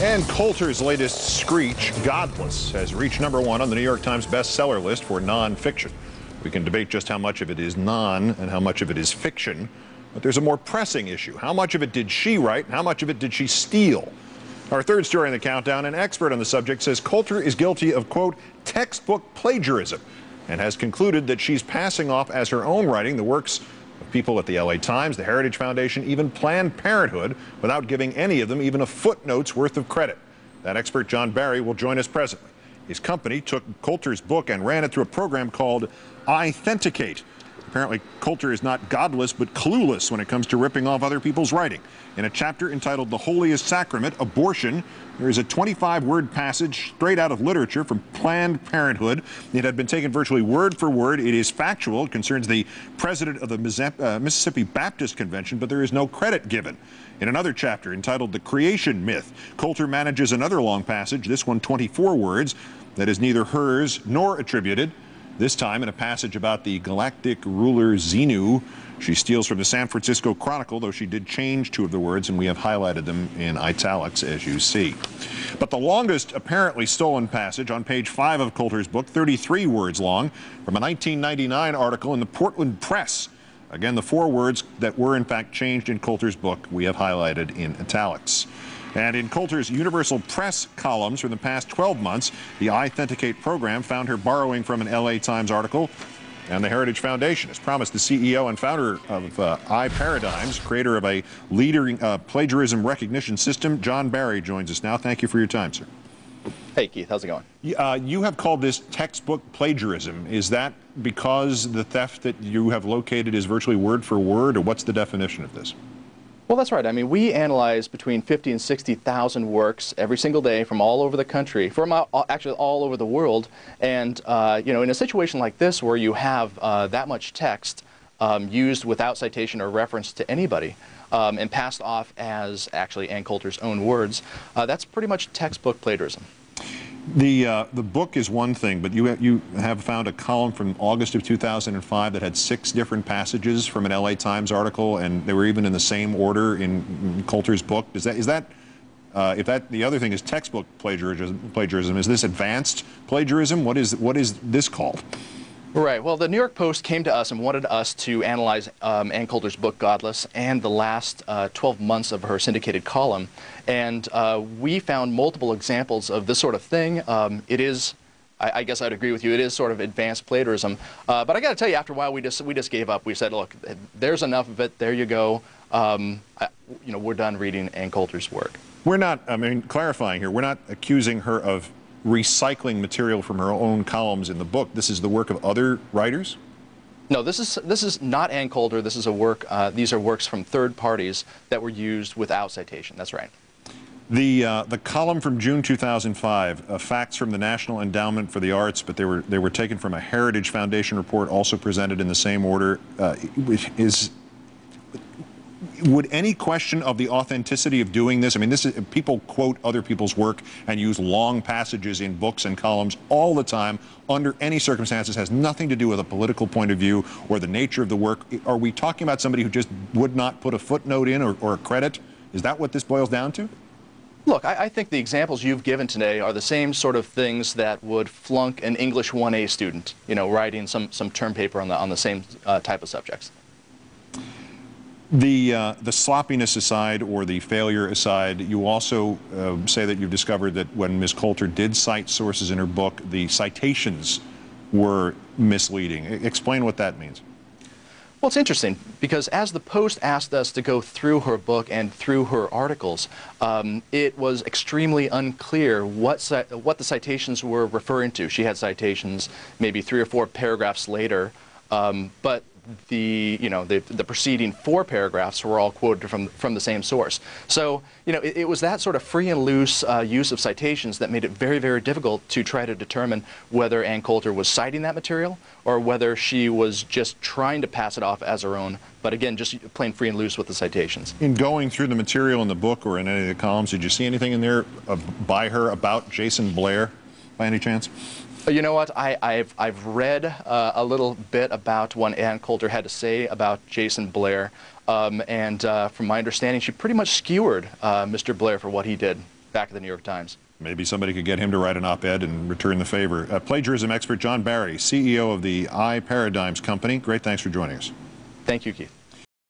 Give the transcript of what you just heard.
Ann Coulter's latest screech, Godless, has reached #1 on the New York Times bestseller list for nonfiction. We can debate just how much of it is non and how much of it is fiction, but there's a more pressing issue. How much of it did she write and how much of it did she steal? Our third story in the countdown, an expert on the subject says Coulter is guilty of, quote, textbook plagiarism, and has concluded that she's passing off as her own writing the works of people at the LA Times, the Heritage Foundation, even Planned Parenthood, without giving any of them even a footnote's worth of credit. That expert, John Barry, will join us presently. His company took Coulter's book and ran it through a program called Authenticate. Apparently, Coulter is not godless, but clueless when it comes to ripping off other people's writing. In a chapter entitled The Holiest Sacrament, Abortion, there is a 25-word passage straight out of literature from Planned Parenthood. It had been taken virtually word for word. It is factual. It concerns the president of the Mississippi Baptist Convention, but there is no credit given. In another chapter entitled The Creation Myth, Coulter manages another long passage, this one 24 words, that is neither hers nor attributed. This time in a passage about the galactic ruler Xenu. She steals from the San Francisco Chronicle, though she did change 2 of the words, and we have highlighted them in italics, as you see. But the longest apparently stolen passage on page 5 of Coulter's book, 33 words long, from a 1999 article in the Portland Press. Again, the 4 words that were in fact changed in Coulter's book we have highlighted in italics. And in Coulter's Universal Press columns from the past 12 months, the Authenticate program found her borrowing from an LA Times article, and the Heritage Foundation has promised the CEO and founder of iParadigms, creator of a leading plagiarism recognition system. John Barry joins us now. Thank you for your time, sir. Hey, Keith. How's it going? You have called this textbook plagiarism. Is that because the theft that you have located is virtually word for word, or what's the definition of this? Well, that's right. I mean, we analyze between 50 and 60,000 works every single day from all over the country, from actually all over the world. And, you know, in a situation like this where you have that much text used without citation or reference to anybody and passed off as actually Ann Coulter's own words, that's pretty much textbook plagiarism. The book is one thing, but you have found a column from August of 2005 that had 6 different passages from an LA Times article, and they were even in the same order in Coulter's book. Is that if the other thing is textbook plagiarism, is this advanced plagiarism? What is this called? Right. Well, the New York Post came to us and wanted us to analyze Ann Coulter's book, Godless, and the last 12 months of her syndicated column. And we found multiple examples of this sort of thing. It is, I guess I'd agree with you, it is sort of advanced plagiarism. But I got to tell you, after a while, we just gave up. We said, look, there's enough of it. There you go. You know, we're done reading Ann Coulter's work. We're not, I mean, clarifying here, we're not accusing her of recycling material from her own columns in the book. This is the work of other writers? No, this is not Ann Coulter. This is a work. These are works from third parties that were used without citation. That's right. The column from June 2005, facts from the National Endowment for the Arts, but they were taken from a Heritage Foundation report, also presented in the same order. Would any question of the authenticity of doing this, I mean, people quote other people's work and use long passages in books and columns all the time, under any circumstances, has nothing to do with a political point of view or the nature of the work. Are we talking about somebody who just would not put a footnote in or a credit? Is that what this boils down to? Look, I think the examples you've given today are the same sort of things that would flunk an English 1A student, you know, writing some term paper on the same type of subjects. The sloppiness aside, or the failure aside, you also say that you've discovered that when Ms. Coulter did cite sources in her book, the citations were misleading. Explain what that means. Well, it's interesting because as the Post asked us to go through her book and through her articles, it was extremely unclear what the citations were referring to. She had citations maybe 3 or 4 paragraphs later, but the preceding 4 paragraphs were all quoted from the same source. So, you know, it was that sort of free and loose use of citations that made it very, very difficult to try to determine whether Ann Coulter was citing that material or whether she was just trying to pass it off as her own, but again, just plain free and loose with the citations. In going through the material in the book or in any of the columns, did you see anything in there by her about Jason Blair, by any chance? You know what? I've read a little bit about what Ann Coulter had to say about Jason Blair, and from my understanding, she pretty much skewered Mr. Blair for what he did. back at the New York Times. Maybe somebody could get him to write an op-ed and return the favor. Plagiarism expert John Barry, CEO of the iParadigms Company. Great, thanks for joining us. Thank you, Keith.